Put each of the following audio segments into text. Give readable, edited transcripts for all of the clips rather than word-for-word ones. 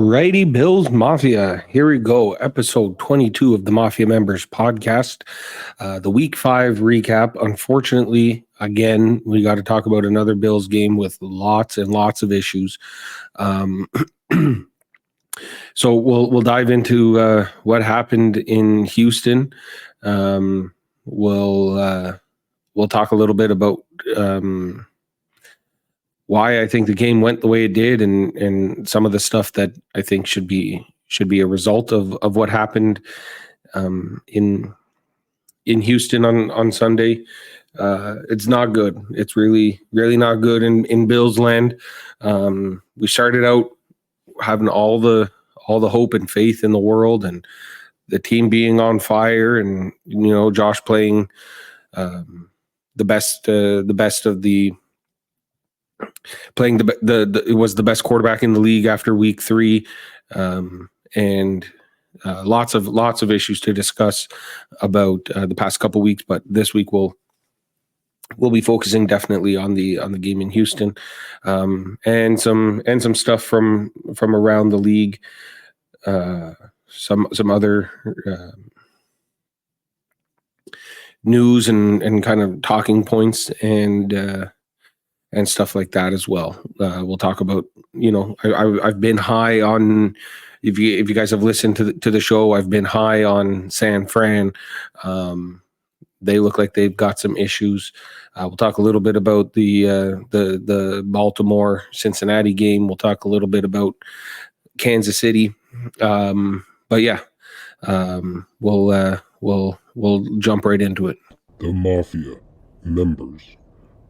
Righty, Bills Mafia. Here we go. Episode 22 of the Mafia Members podcast. The week 5 recap. Unfortunately, again, we got to talk about another Bills game with lots and lots of issues. So we'll dive into what happened in Houston. We'll talk a little bit about why I think the game went the way it did, and some of the stuff that I think should be a result of what happened in Houston on Sunday. It's not good. It's really not good in Bills land. We started out having all the hope and faith in the world, and the team being on fire, and Josh playing the best of the. Playing it was the best quarterback in the league after week 3, and lots of issues to discuss about the past couple weeks. But this week we'll be focusing definitely on the game in Houston, and some stuff from around the league, some other news and kind of talking points and stuff like that as well. We'll talk about, I've been high on, if you guys have listened to the show, I've been high on San Fran. They look like they've got some issues. We'll talk a little bit about the Baltimore Cincinnati game. We'll talk a little bit about Kansas City. But yeah, we'll jump right into it. The Mafia Members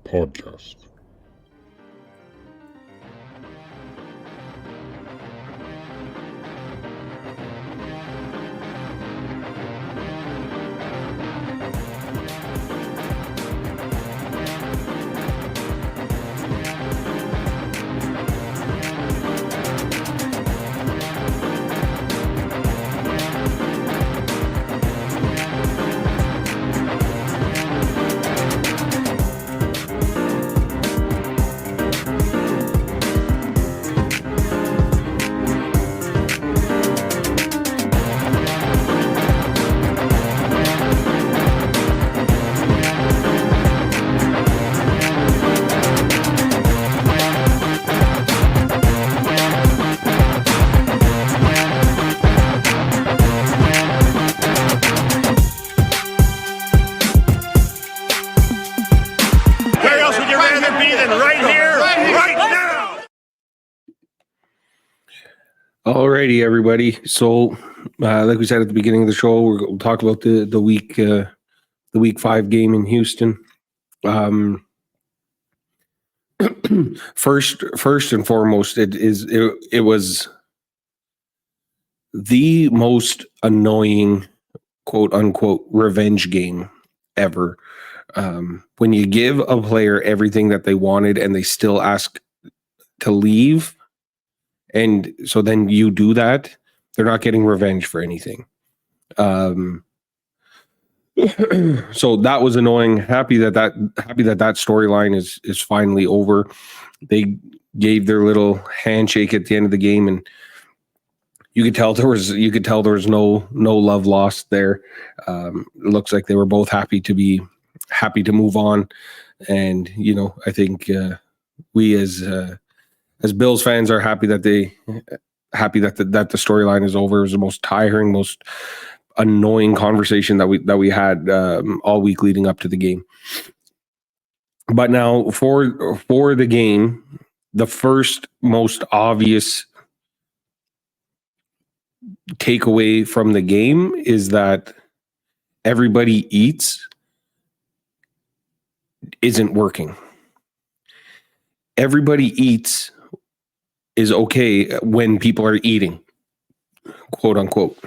Podcast. Alrighty, everybody. So, like we said at the beginning of the show, we'll talk about the week 5 game in Houston. First and foremost, it was the most annoying, quote unquote, revenge game ever. When you give a player everything that they wanted and they still ask to leave, and so then you do that, they're not getting revenge for anything. So that was annoying. Happy that storyline is finally over. They gave their little handshake at the end of the game, and you could tell there was no love lost there. It looks like they were both happy to move on, and I think we as Bills fans are happy that the storyline is over. It was the most tiring, most annoying conversation that we had all week leading up to the game. But now for the game, the first most obvious takeaway from the game is that everybody eats isn't working. Everybody eats is okay when people are eating, quote unquote.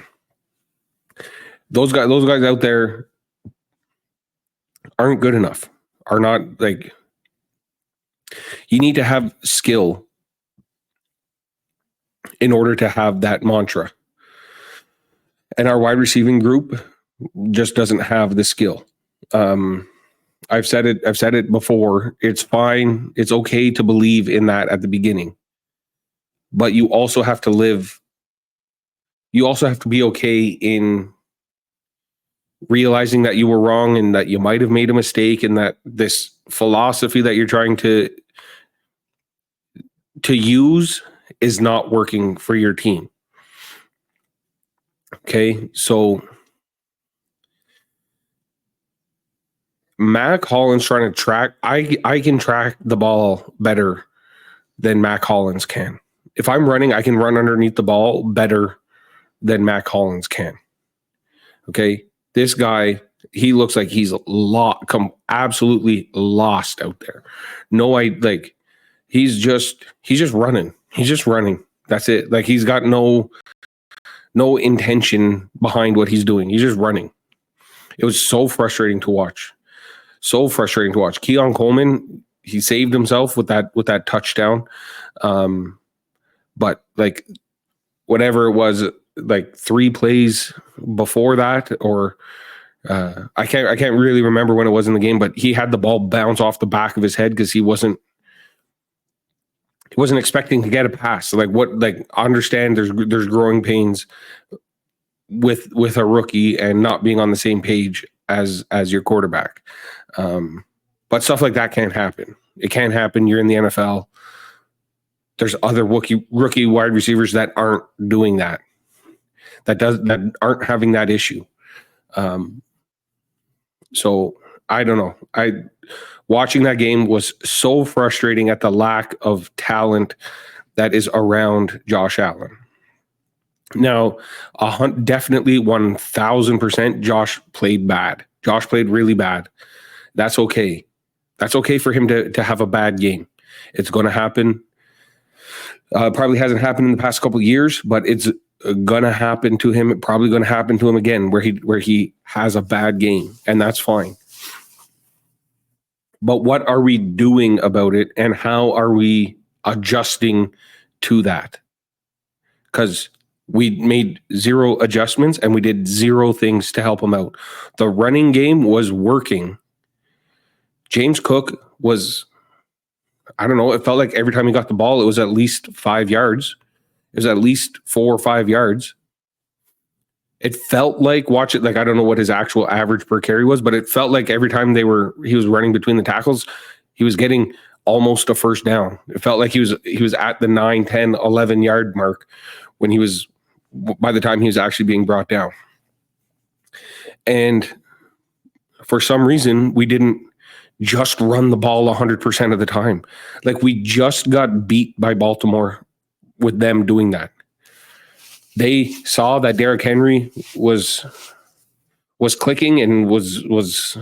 Those guys out there aren't good enough. Are not, like, you need to have skill in order to have that mantra. And our wide receiving group just doesn't have the skill. I've said it before. It's fine. It's okay to believe in that at the beginning. But you also have to live you also have to be okay in realizing that you were wrong and that you might have made a mistake, and that this philosophy that you're trying to use is not working for your team. Okay, so Mac Hollins trying to track. I can track the ball better than Mac Hollins can. If I'm running, I can run underneath the ball better than Mac Hollins can. Okay, this guy, he looks like he's absolutely lost out there. No, he's just running. He's just running. That's it. Like, he's got no intention behind what he's doing. He's just running. It was so frustrating to watch. Keon Coleman, he saved himself with that touchdown. But like, whatever it was, like 3 plays before that, or I can't really remember when it was in the game, but he had the ball bounce off the back of his head because he wasn't expecting to get a pass. Like, understand there's growing pains with a rookie and not being on the same page as your quarterback. But stuff like that can't happen. It can't happen. You're in the NFL. There's other rookie wide receivers that aren't doing that. That aren't having that issue. So I don't know. Watching that game was so frustrating at the lack of talent that is around Josh Allen. Now, definitely 1,000% Josh played bad. Josh played really bad. That's okay. That's okay for him to have a bad game. It's going to happen. Probably hasn't happened in the past couple of years, but it's going to happen to him. It's probably going to happen to him again where he has a bad game, and that's fine. But what are we doing about it, and how are we adjusting to that? Because we made 0 adjustments and we did 0 things to help him out. The running game was working. James Cook was, I don't know, it felt like every time he got the ball, it was at least 5 yards. It was at least 4 or 5 yards. It felt like, watch it, like, I don't know what his actual average per carry was, but it felt like every time he was running between the tackles, he was getting almost a first down. It felt like he was at the 9, 10, 11 yard mark by the time he was actually being brought down. And for some reason, we didn't just run the ball 100% of the time. Like, we just got beat by Baltimore with them doing that. They saw that Derrick Henry was clicking and was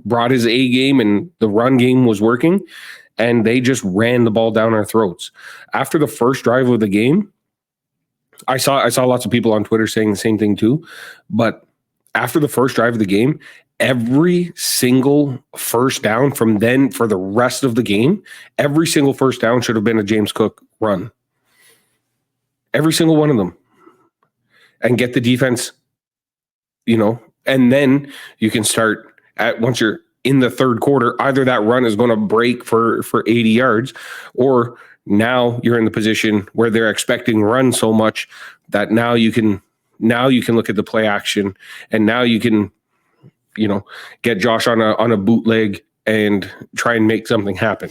brought his A game, and the run game was working, and they just ran the ball down our throats. After the first drive of the game, I saw lots of people on Twitter saying the same thing too, but after the first drive of the game, every single first down from then for the rest of the game, every single first down should have been a James Cook run. Every single one of them. And get the defense, and then you can start once you're in the third quarter, either that run is going to break for 80 yards, or now you're in the position where they're expecting run so much that now you can look at the play action, and now you can, get Josh on a bootleg and try and make something happen.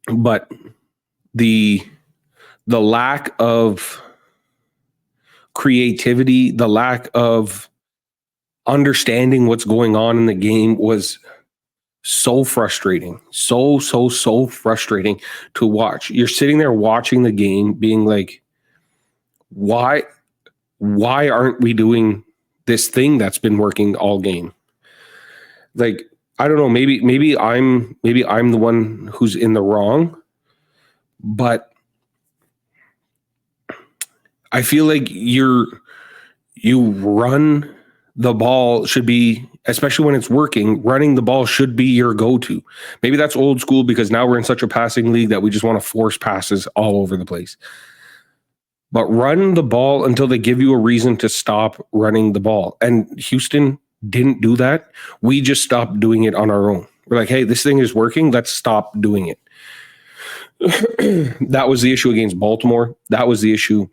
But the lack of creativity, the lack of understanding what's going on in the game was so frustrating. So frustrating to watch. You're sitting there watching the game being like, why aren't we doing this thing that's been working all game? Like, I don't know, maybe I'm the one who's in the wrong, but I feel like you run the ball should be, especially when it's working, running the ball should be your go-to. Maybe that's old school because now we're in such a passing league that we just want to force passes all over the place. But run the ball until they give you a reason to stop running the ball. And Houston didn't do that. We just stopped doing it on our own. We're like, hey, this thing is working. Let's stop doing it. That was the issue against Baltimore. That was the issue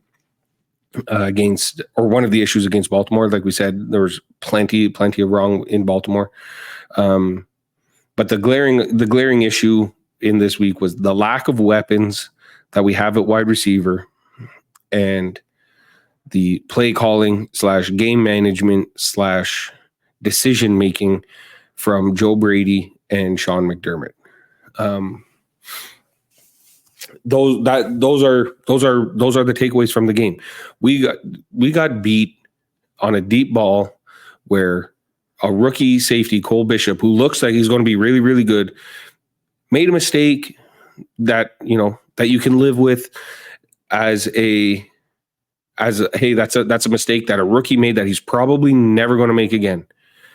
against, or one of the issues against Baltimore. Like we said, there was plenty of wrong in Baltimore. But the glaring issue in this week was the lack of weapons that we have at wide receiver and the play calling / game management / decision making from Joe Brady and Sean McDermott. Those are the takeaways from the game. We got beat on a deep ball where a rookie safety, Cole Bishop, who looks like he's going to be really, really good, made a mistake that you can live with as a hey, that's a mistake that a rookie made that he's probably never going to make again.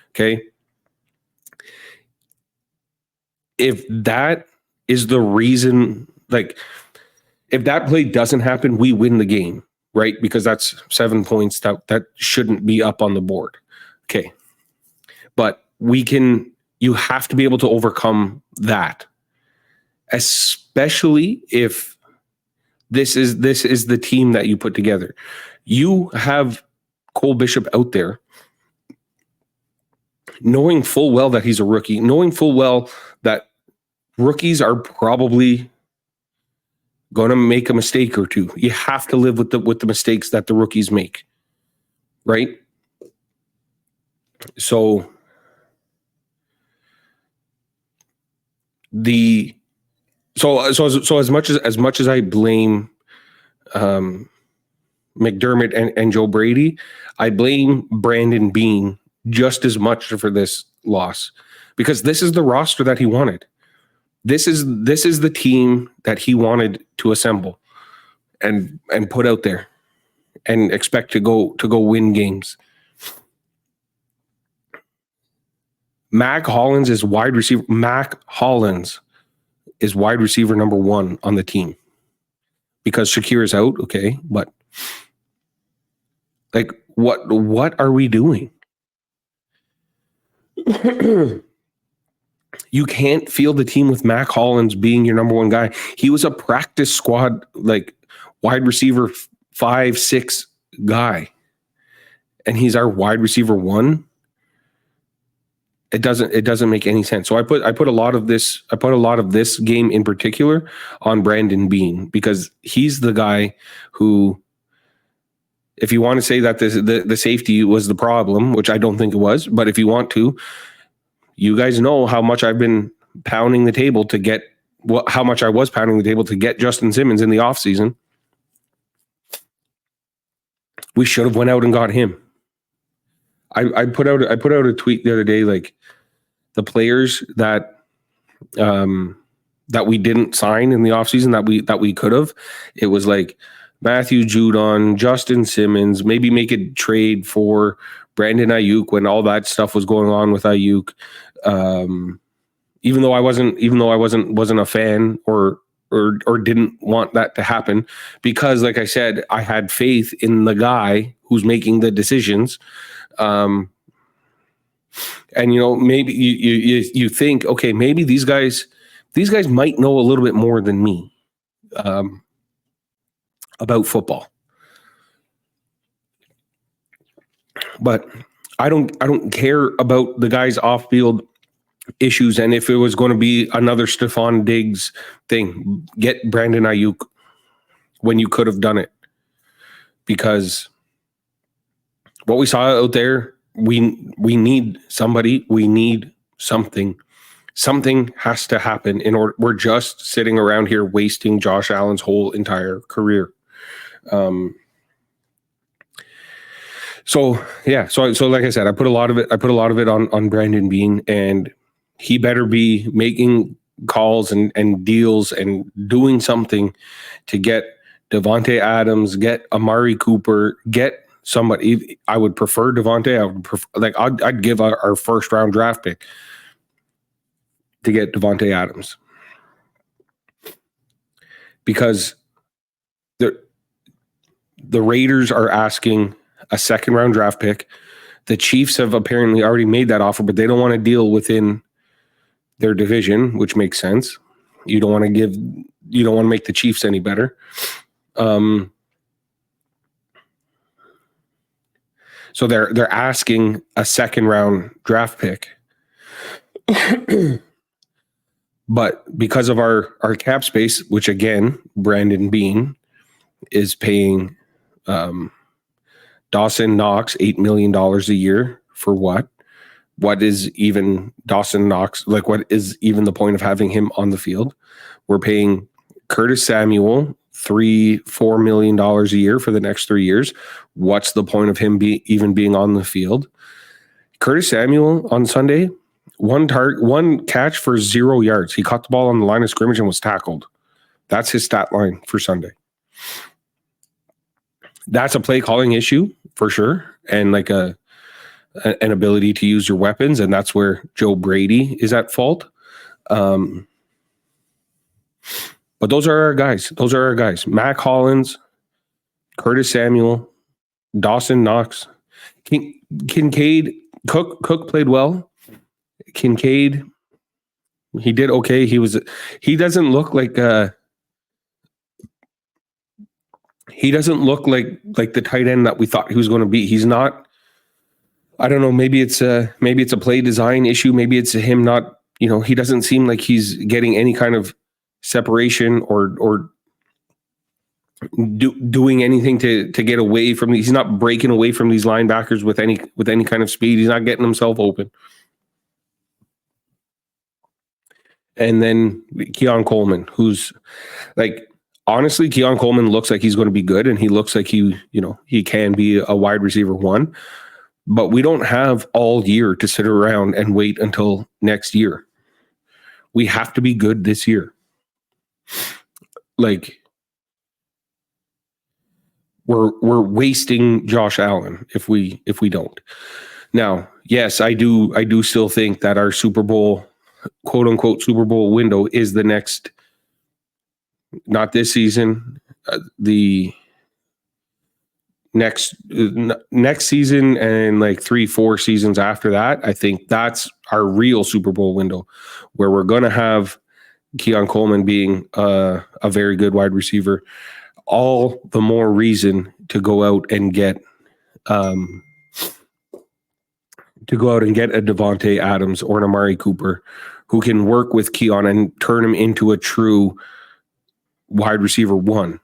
Okay. If that is the reason, like if that play doesn't happen, we win the game, right? Because that's 7 points that shouldn't be up on the board. Okay. But you have to be able to overcome that, especially if this is the team that you put together. You have Cole Bishop out there knowing full well that he's a rookie, knowing full well that rookies are probably going to make a mistake or two. You have to live with the mistakes that the rookies make, right? So as much as I blame McDermott and Joe Brady, I blame Brandon Beane just as much for this loss, because this is the roster that he wanted. This is the team that he wanted to assemble and put out there and expect to go win games. Mac Hollins is wide receiver. Mac Hollins is wide receiver number 1 on the team because Shakir is out. Okay. But like, what are we doing? You can't field the team with Mac Hollins being your number 1 guy. He was a practice squad, like wide receiver 5-6 guy. And he's our wide receiver 1. It doesn't make any sense. So I put a lot of this game in particular on Brandon Beane, because he's the guy who, if you want to say that the safety was the problem, which I don't think it was, but if you want to, you guys know how much I've been pounding the table to get how much I was pounding the table to get Justin Simmons in the offseason. We should have went out and got him. I put out a tweet the other day, like the players that we didn't sign in the offseason that we could have. It was like Matthew Judon, Justin Simmons, maybe make a trade for Brandon Ayuk when all that stuff was going on with Ayuk. Even though I wasn't a fan or didn't want that to happen, because like I said, I had faith in the guy who's making the decisions. And maybe you think, okay, maybe these guys might know a little bit more than me about football. But I don't care about the guys off field issues. And if it was going to be another Stephon Diggs thing, get Brandon Ayuk when you could have done it, because what we saw out there, we need somebody. We need something. Something has to happen in order. We're just sitting around here wasting Josh Allen's whole entire career. So like I said, I put a lot of it on Brandon Beane, and he better be making calls and deals and doing something to get Devontae Adams, get Amari Cooper, get somebody. I would prefer Devontae. I would prefer, I'd give our first round draft pick to get Devontae Adams, because the Raiders are asking a second round draft pick. The Chiefs have apparently already made that offer, but they don't want to deal within their division, which makes sense. You don't want to give you don't want to make the Chiefs any better. So they're asking a second round draft pick. But because of our cap space, which again, Brandon Bean is paying Dawson Knox $8 million a year for what? What is even Dawson Knox? Like, what is even the point of having him on the field? We're paying Curtis Samuel $3-4 million a year for the next 3 years. What's the point of him even being on the field? Curtis Samuel on Sunday, one catch for 0 yards. He caught the ball on the line of scrimmage and was tackled. That's his stat line for Sunday. That's a play calling issue for sure, and like an ability to use your weapons, and that's where Joe Brady is at fault. But those are our guys. Mac Hollins, Curtis Samuel, Dawson Knox, Kincaid. Cook played well. Kincaid, he did okay. He doesn't look like the tight end that we thought he was going to be. He's not. I don't know. Maybe it's a play design issue. Maybe it's him not. He doesn't seem like he's getting any kind of separation or doing anything to get away from these. He's not breaking away from these linebackers with any kind of speed. He's not getting himself open. And then Keon Coleman, who's like, honestly, Keon Coleman looks like he's going to be good, and he looks like he can be a wide receiver 1, but we don't have all year to sit around and wait until next year. We have to be good this year. Like, we're wasting Josh Allen if we don't. Now, yes, I do still think that our Super Bowl, quote unquote Super Bowl window is the next, not this season, the next season, and like 3-4 seasons after that. I think that's our real Super Bowl window, where we're going to have Keon Coleman being a very good wide receiver. All the more reason to go out and get a Devontae Adams or an Amari Cooper who can work with Keon and turn him into a true wide receiver 1.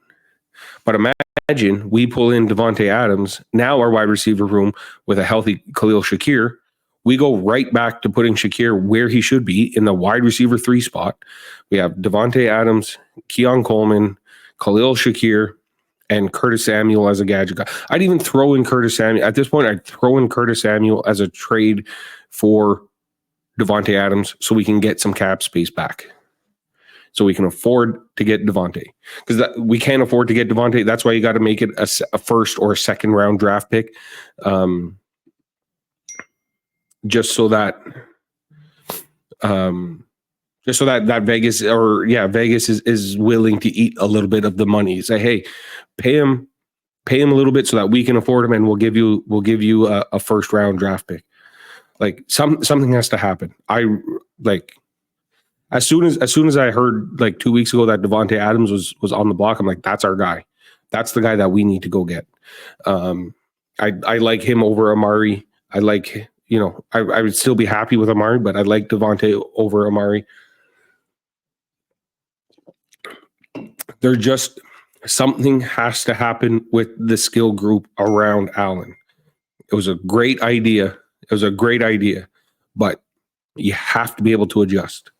But imagine we pull in Devontae Adams, now our wide receiver room with a healthy Khalil Shakir. We go right back to putting Shakir where he should be, in the wide receiver 3 spot. We have Devontae Adams, Keon Coleman, Khalil Shakir, and Curtis Samuel as a gadget guy. I'd even throw in Curtis Samuel. At this point, I'd throw in Curtis Samuel as a trade for Devontae Adams so we can get some cap space back. So we can afford to get Devontae. Because we can't afford to get Devontae. That's why you got to make it a first or a second round draft pick. Just so that Vegas is willing to eat a little bit of the money. Say, hey, pay him a little bit so that we can afford him, and we'll give you a first round draft pick. Like, something has to happen. As soon as I heard like 2 weeks ago that Devontae Adams was on the block, I'm like, that's our guy. That's the guy that we need to go get. I like him over Amari. I like, I would still be happy with Amari, but I like Devontae over Amari. There just, something has to happen with the skill group around Allen. It was a great idea. But you have to be able to adjust.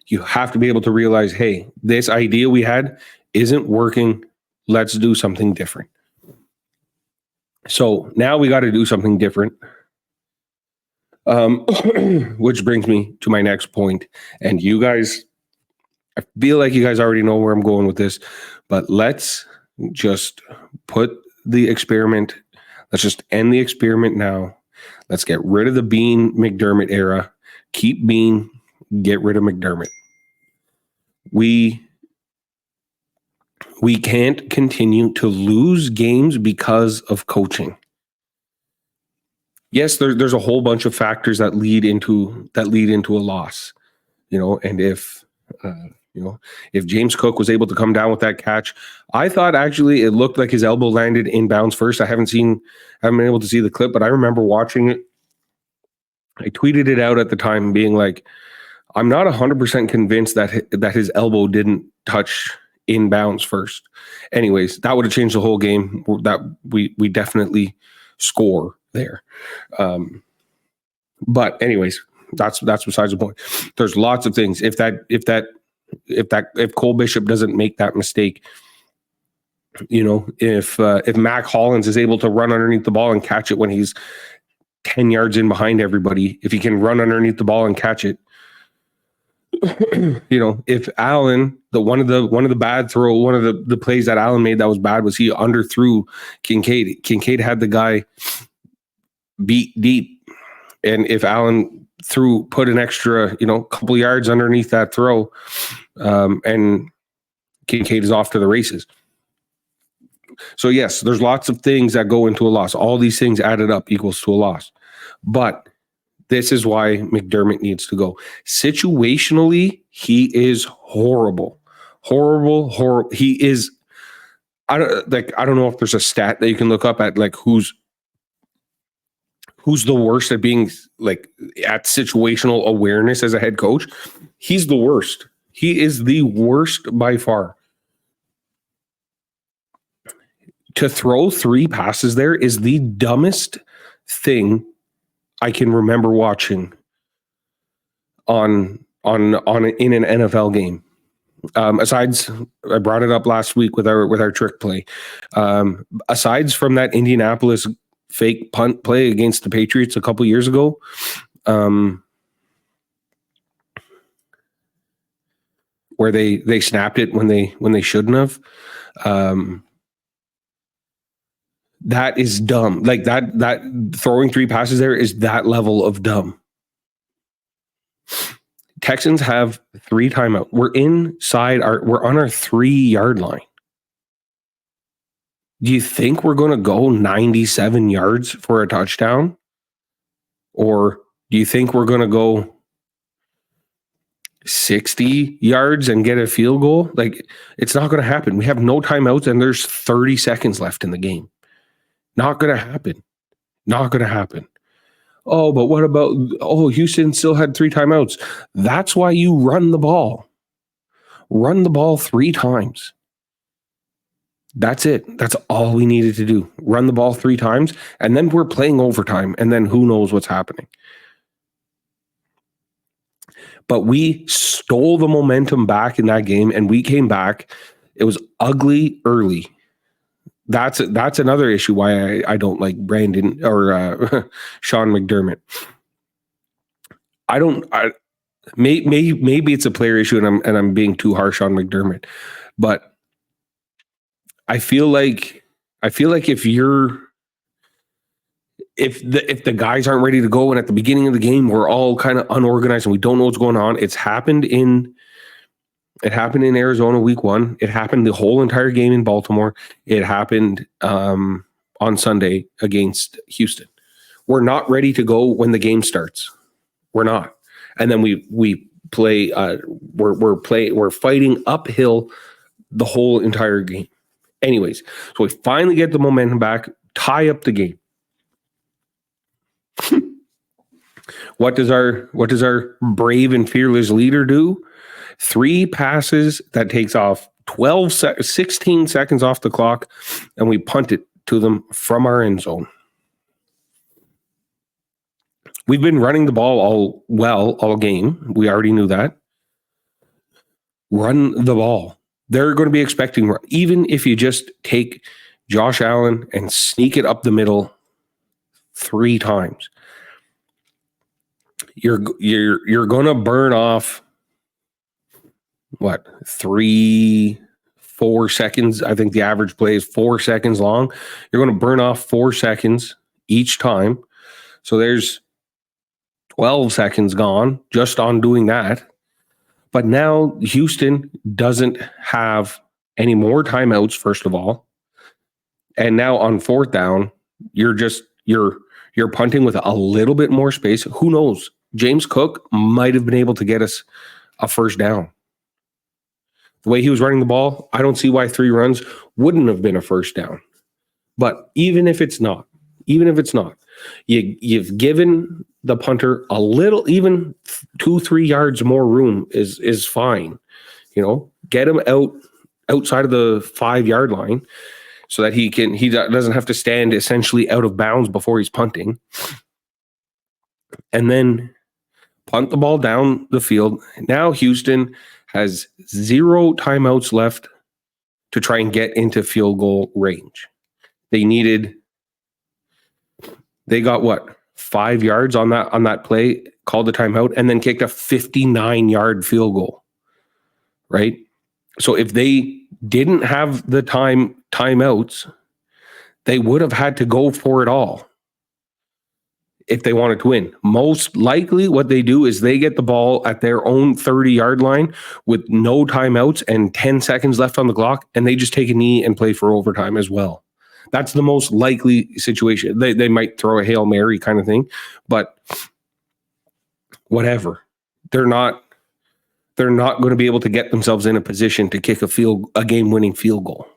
You have to be able to realize, hey, this idea we had isn't working. Let's do something different. So now we got to do something different. Which brings me to my next point. And you guys, I feel like you guys already know where I'm going with this, but let's just put the experiment. Let's just end the experiment now. Let's get rid of the Bean McDermott era. Keep Bean, get rid of McDermott. We can't continue to lose games because of coaching. Yes, there's a whole bunch of factors that lead into a loss, and if if James Cook was able to come down with that catch, I thought actually it looked like his elbow landed inbounds first. I haven't been able to see the clip, but I remember watching it. I tweeted it out at the time being like, I'm not 100% convinced that his elbow didn't touch inbounds first. Anyways, that would have changed the whole game. That we definitely score there. But anyways, that's besides the point. There's lots of things. If Cole Bishop doesn't make that mistake, if Mac Hollins is able to run underneath the ball and catch it when he's 10 yards in behind everybody, if he can run underneath the ball and catch it, if Allen, one of the bad throw, one of the plays that Allen made that was bad was he underthrew Kincaid. Kincaid had the guy beat deep, and if Allen put an extra, couple yards underneath that throw, and Kincaid is off to the races. So yes, there's lots of things that go into a loss. All these things added up equals to a loss, but this is why McDermott needs to go. Situationally, he is horrible. He is. I don't know if there's a stat that you can look up at like who's the worst at being like at situational awareness as a head coach. He's the worst. He is the worst by far. To throw 3 passes there is the dumbest thing I can remember watching in an NFL game. Asides, I brought it up last week with our trick play. Asides from that Indianapolis fake punt play against the Patriots a couple years ago, where they snapped it when they shouldn't have. That is dumb. Like that throwing 3 passes there is that level of dumb. Texans have 3 timeouts. We're on our 3-yard line. Do you think we're going to go 97 yards for a touchdown? Or do you think we're going to go 60 yards and get a field goal? Like, it's not going to happen. We have no timeouts and there's 30 seconds left in the game. Not going to happen. Not going to happen. Oh, but what about, Houston still had 3 timeouts. That's why you run the ball. Run the ball 3 times. That's it. That's all we needed to do. Run the ball 3 times, and then we're playing overtime, and then who knows what's happening. But we stole the momentum back in that game, and we came back. It was ugly early. That's another issue why I don't like Brandon or Sean McDermott. Maybe it's a player issue and I'm being too harsh on McDermott, but I feel like if the guys aren't ready to go and at the beginning of the game we're all kind of unorganized and we don't know what's going on. It happened in Arizona week 1. It happened the whole entire game in Baltimore. It happened on Sunday against Houston. We're not ready to go when the game starts. We're not. And then we play we're fighting uphill the whole entire game. Anyways, so we finally get the momentum back, tie up the game. What does our brave and fearless leader do? 3 passes that takes off 16 seconds off the clock, and we punt it to them from our end zone. We've been running the ball all game. We already knew that. Run the ball. They're going to be expecting, even if you just take Josh Allen and sneak it up the middle 3 times, you're going to burn off 3-4 seconds. I think the average play is 4 seconds long. You're going to burn off 4 seconds each time. So there's 12 seconds gone just on doing that. But now Houston doesn't have any more timeouts, first of all. And now on 4th down, you're punting with a little bit more space. Who knows? James Cook might have been able to get us a first down. the way he was running the ball, I don't see why 3 runs wouldn't have been a first down. But even if it's not, you've given the punter a little, even 2-3 yards more room is fine. Get him outside of the 5-yard line so that he doesn't have to stand essentially out of bounds before he's punting. And then punt the ball down the field. Now Houston has 0 timeouts left to try and get into field goal range. They got 5 yards on that play, called the timeout, and then kicked a 59-yard field goal. Right? So if they didn't have the timeouts, they would have had to go for it all if they wanted to win. Most likely what they do is they get the ball at their own 30-yard line with no timeouts and 10 seconds left on the clock, and they just take a knee and play for overtime as well. That's the most likely situation. They might throw a Hail Mary kind of thing, but whatever. They're not going to be able to get themselves in a position to kick a game-winning field goal.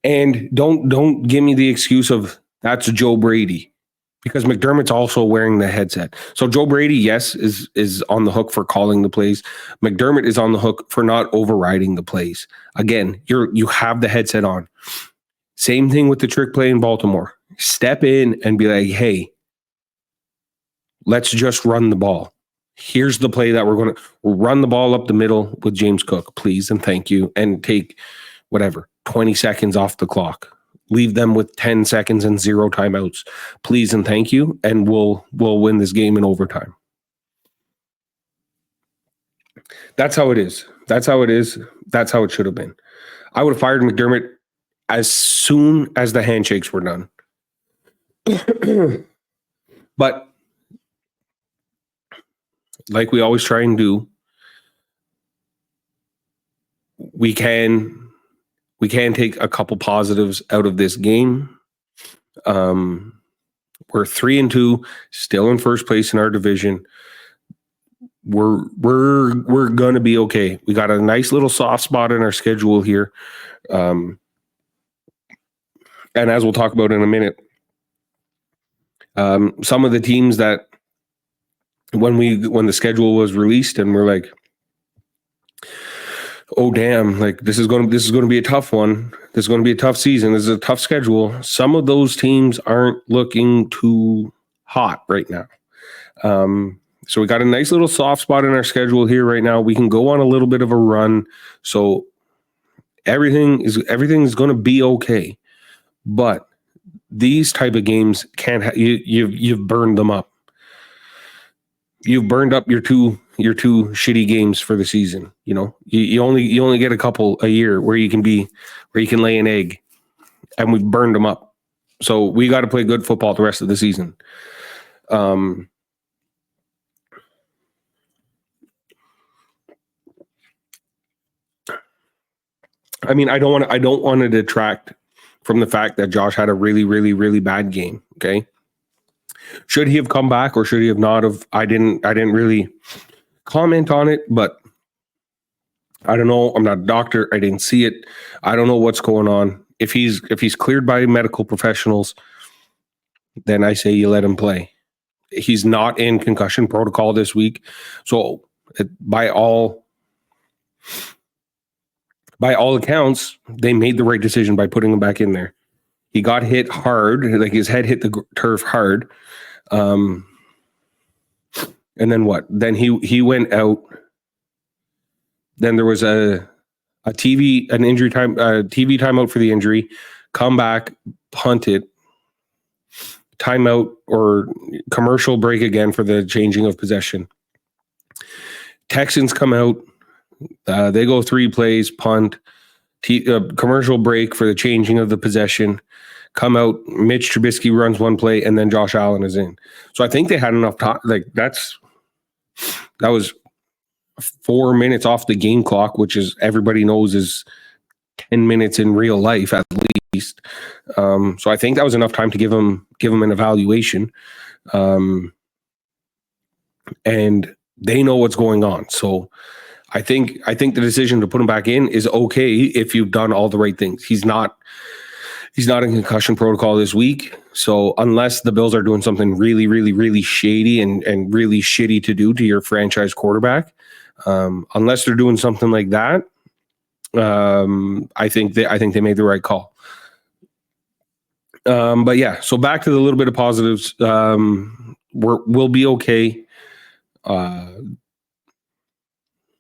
And don't give me the excuse of that's Joe Brady, because McDermott's also wearing the headset. So Joe Brady, yes, is on the hook for calling the plays. McDermott is on the hook for not overriding the plays. Again, you have the headset on. Same thing with the trick play in Baltimore. Step in and be like, hey, let's just run the ball. Here's the play that we'll run the ball up the middle with James Cook, please and thank you, and take 20 seconds off the clock. Leave them with 10 seconds and 0 timeouts, please and thank you, and we'll win this game in overtime. That's how it is. That's how it should have been. I would have fired McDermott as soon as the handshakes were done. But like we always try and do, we can take a couple positives out of this game. We're 3-2, still in first place in our division. We're gonna be okay. We got a nice little soft spot in our schedule here. And as we'll talk about in a minute, some of the teams that when the schedule was released and we're like, oh damn, like this is going to be a tough one. This is going to be a tough season. This is a tough schedule. Some of those teams aren't looking too hot right now. So we got a nice little soft spot in our schedule here right now. We can go on a little bit of a run. So everything is going to be okay. But these type of games can't. You've burned them up. You've burned up your two shitty games for the season. You only get a couple a year where you can lay an egg, and we've burned them up. So we got to play good football the rest of the season. I mean, I don't want to detract from the fact that Josh had a really, really, really bad game. Okay. Should he have come back or should he have not have? I didn't really comment on it, but I don't know. I'm not a doctor. I didn't see it. I don't know what's going on. If he's cleared by medical professionals, then I say you let him play. He's not in concussion protocol this week. So by all accounts, they made the right decision by putting him back in there. He got hit hard, like his head hit the turf hard. And then what? Then he went out. Then there was an injury time, TV timeout for the injury. Come back, punt it, timeout or commercial break again for the changing of possession. Texans come out. They go 3 plays, punt, commercial break for the changing of the possession. Come out, Mitch Trubisky runs 1 play, and then Josh Allen is in. So I think they had enough time. Like that was 4 minutes off the game clock, which is everybody knows is 10 minutes in real life at least. So I think that was enough time to give him an evaluation. And they know what's going on. So I think the decision to put him back in is okay if you've done all the right things. He's not in concussion protocol this week. So unless the Bills are doing something really, really, really shady and really shitty to do to your franchise quarterback, unless they're doing something like that, I think they made the right call. But yeah, so back to the little bit of positives. We'll be okay.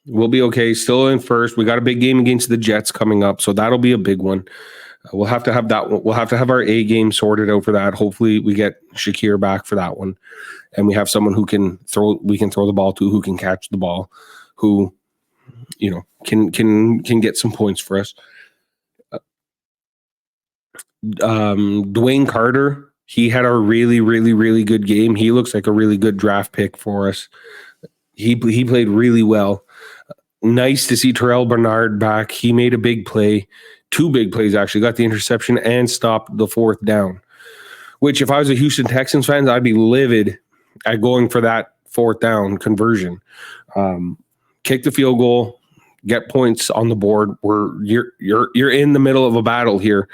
We'll be okay. Still in first. We got a big game against the Jets coming up, so that'll be a big one. We'll have to have that one. We'll have to have our A game sorted out for that. Hopefully, we get Shakir back for that one, and we have someone who can throw. We can throw the ball to, who can catch the ball, who, can get some points for us. Dwayne Carter, he had a really, really, really good game. He looks like a really good draft pick for us. He played really well. Nice to see Terrell Bernard back. He made a big play, 2 big plays actually. Got the interception and stopped the 4th down. Which, if I was a Houston Texans fan, I'd be livid at going for that 4th down conversion. Kick the field goal, get points on the board. You're in the middle of a battle here.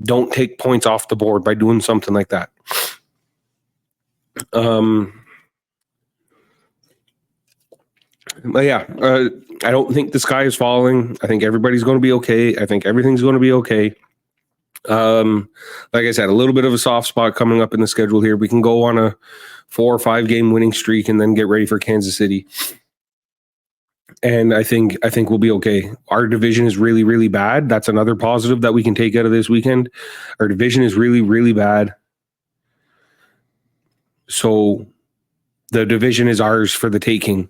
Don't take points off the board by doing something like that. But yeah, I don't think the sky is falling. I think everybody's going to be okay. I think everything's going to be okay. Like I said, a little bit of a soft spot coming up in the schedule here. We can go on a 4 or 5 game winning streak and then get ready for Kansas City. And I think we'll be okay. Our division is really, really bad. That's another positive that we can take out of this weekend. Our division is really, really bad. So the division is ours for the taking.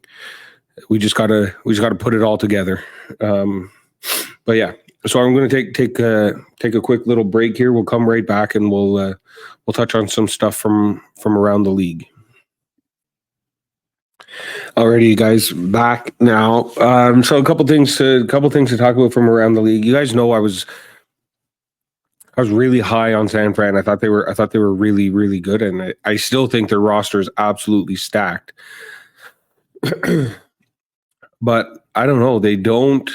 We just gotta put it all together. But yeah, so I'm going to take a quick little break here. We'll come right back and we'll touch on some stuff from around the league. Alrighty, you guys, back now. So a couple things to talk about from around the league. You guys know I was really high on San Fran. I thought they were really, really good, and I still think their roster is absolutely stacked. But I don't know. They don't.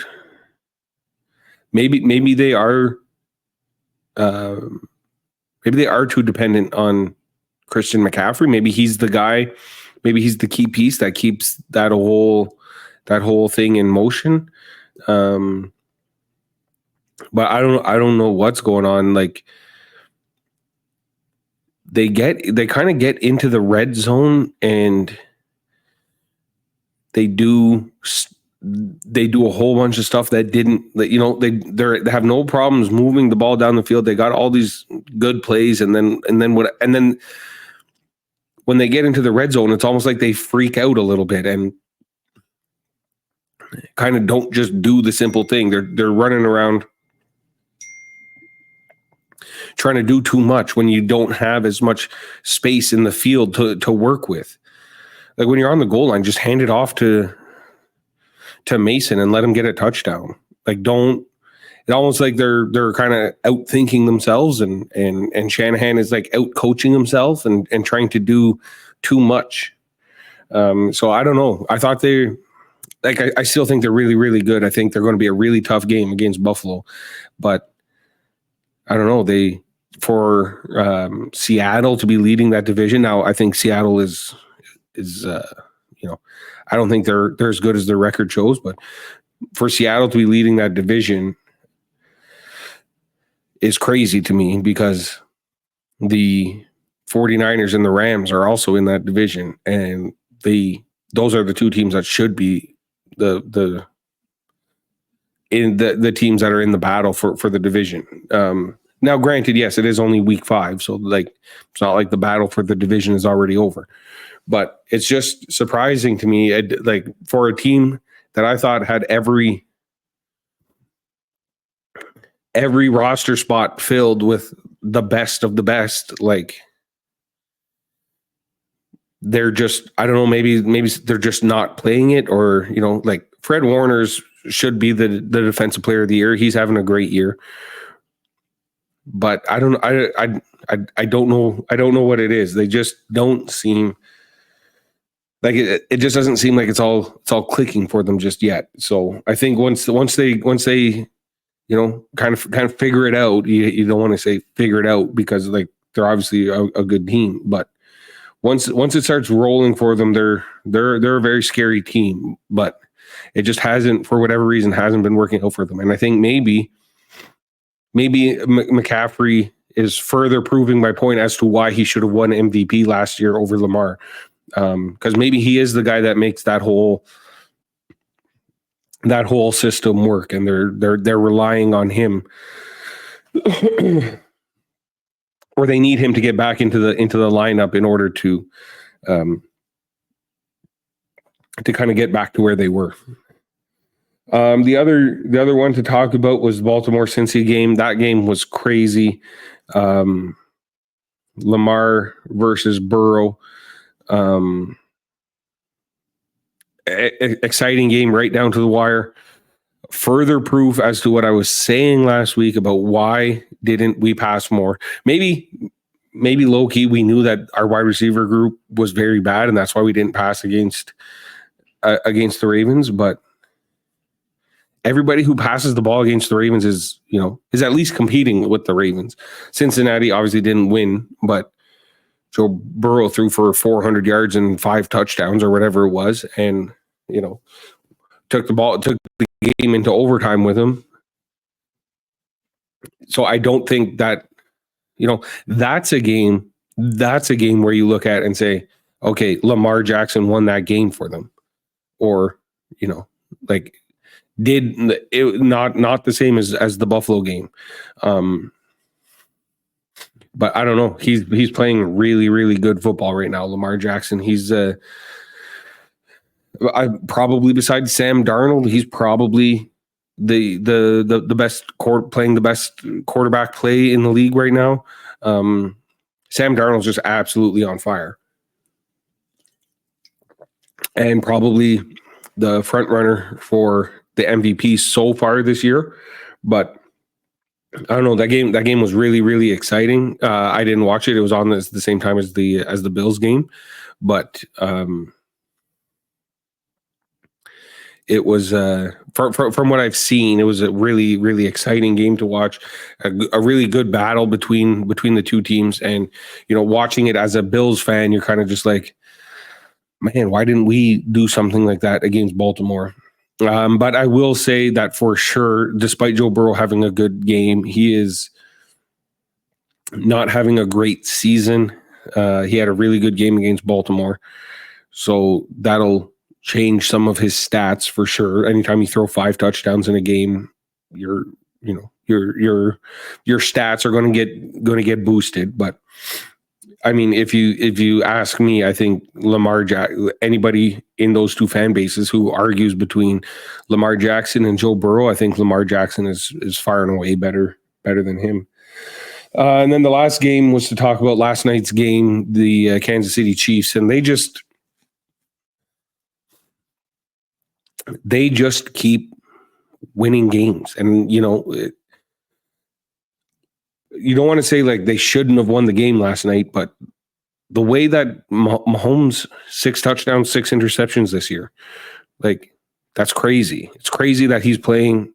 Maybe they are. Maybe they are too dependent on Christian McCaffrey. Maybe he's the guy. Maybe he's the key piece that keeps that whole thing in motion. But I don't know what's going on. Like they kind of get into the red zone and they do a whole bunch of stuff that they have no problems moving the ball down the field. They got all these good plays, and then when they get into the red zone, it's almost like they freak out a little bit and kind of don't just do the simple thing. They're running around trying to do too much when you don't have as much space in the field to work with. Like when you're on the goal line, just hand it off to Mason and let him get a touchdown. Like it almost like they're kind of out thinking themselves and Shanahan is like out coaching himself and trying to do too much. So I don't know. I thought I still think they're really, really good. I think they're going to be a really tough game against Buffalo, but I don't know. For Seattle to be leading that division now, I think Seattle is I don't think they're as good as their record shows, but for Seattle to be leading that division is crazy to me because the 49ers and the Rams are also in that division, and those are the 2 teams that should be the teams that are in the battle for the division. Now, granted, yes, it is only week 5, so like it's not like the battle for the division is already over. But it's just surprising to me, like for a team that I thought had every roster spot filled with the best of the best, like they're just, I don't know, maybe they're just not playing it, or like Fred Warner's should be the defensive player of the year. He's having a great year. But I don't know what it is. They just don't seem like it just doesn't seem like it's all clicking for them just yet. So I think once they kind of figure it out, you don't want to say figure it out because like they're obviously a good team, but once it starts rolling for them, they're a very scary team, but it just hasn't, for whatever reason, hasn't been working out for them. And I think maybe McCaffrey is further proving my point as to why he should have won MVP last year over Lamar. Because maybe he is the guy that makes that whole system work, and they're relying on him, or they need him to get back into the lineup in order to kind of get back to where they were. The other one to talk about was Baltimore Cincy game. That game was crazy. Lamar versus Burrow. Exciting game right down to the wire. Further proof as to what I was saying last week about why didn't we pass more. Maybe low key we knew that our wide receiver group was very bad, and that's why we didn't pass against the Ravens. But everybody who passes the ball against the Ravens is at least competing with the Ravens. Cincinnati obviously didn't win, but Joe Burrow threw for 400 yards and 5 touchdowns or whatever it was, and took the game into overtime with him. So I don't think that that's a game where you look at and say, okay, Lamar Jackson won that game for them, or like did it not the same as the Buffalo game. But I don't know. He's playing really, really good football right now. Lamar Jackson. He's probably besides Sam Darnold, he's probably the best playing the best quarterback play in the league right now. Sam Darnold's just absolutely on fire, and probably the front runner for the MVP so far this year. But I don't know. That game was really, really exciting. I didn't watch it. It was on the same time as the Bills game, but it was from what I've seen, it was a really, really exciting game to watch. A really good battle between the two teams, and watching it as a Bills fan, you're kind of just like, man, why didn't we do something like that against Baltimore? But I will say that for sure, despite Joe Burrow having a good game, he is not having a great season. He had a really good game against Baltimore, so that'll change some of his stats for sure. Anytime you throw 5 touchdowns in a game, your stats are going to get boosted. But I mean, if you ask me, I think anybody in those two fan bases who argues between Lamar Jackson and Joe Burrow, I think Lamar Jackson is far and away better than him. And then the last game was to talk about last night's game, the Kansas City Chiefs, and they just keep winning games. And you don't want to say like they shouldn't have won the game last night, but the way that Mahomes 6 touchdowns, 6 interceptions this year, like that's crazy. It's crazy that he's playing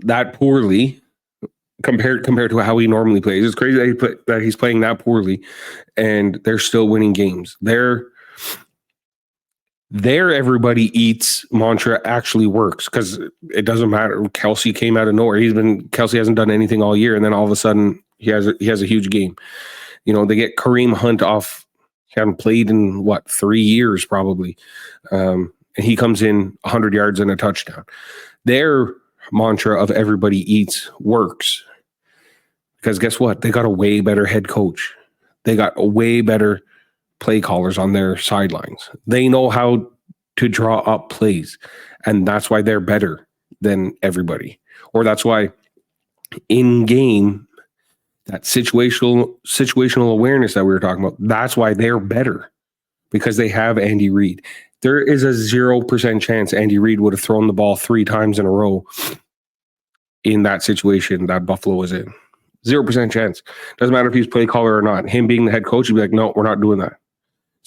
that poorly compared to how he normally plays. It's crazy that he's playing that poorly, and they're still winning games. Their everybody eats mantra actually works, because it doesn't matter. Kelsey came out of nowhere. Kelsey hasn't done anything all year, and then all of a sudden he has a huge game. They get Kareem Hunt off. He hadn't played in 3 years probably, and he comes in 100 yards and a touchdown. Their mantra of everybody eats works, because guess what? They got a way better head coach. They got a way better play callers on their sidelines. They know how to draw up plays, and that's why they're better than everybody. Or that's why in game, that situational awareness that we were talking about, that's why they're better, because they have Andy Reid. There is a 0% chance Andy Reid would have thrown the ball 3 times in a row in that situation that Buffalo was in. 0% chance. Doesn't matter if he's play caller or not. Him being the head coach, he'd be like, no, we're not doing that.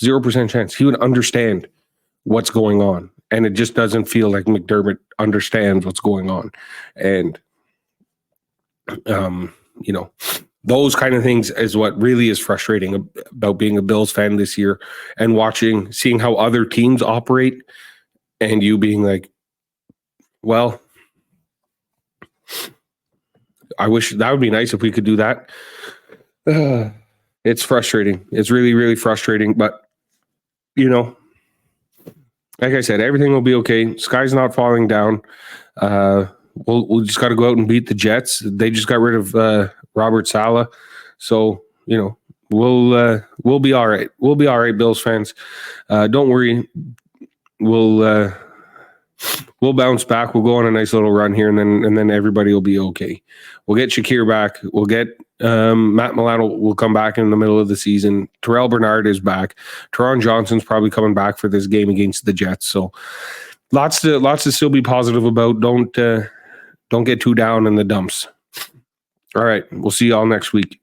0% chance. He would understand what's going on. And it just doesn't feel like McDermott understands what's going on. And, those kind of things is what really is frustrating about being a Bills fan this year and seeing how other teams operate and you being like, well, I wish that would be nice if we could do that. It's frustrating. It's really, really frustrating. But, like I said, everything will be okay. Sky's not falling down. We'll just got to go out and beat the Jets. They just got rid of Robert Saleh. So, we'll be all right. We'll be all right, Bills fans. Don't worry. We'll bounce back. We'll go on a nice little run here, and then everybody will be okay. We'll get Shakir back. We'll get Matt Milano will come back in the middle of the season. Terrell Bernard is back. Teron Johnson's probably coming back for this game against the Jets. So lots to still be positive about. Don't get too down in the dumps. All right. We'll see you all next week.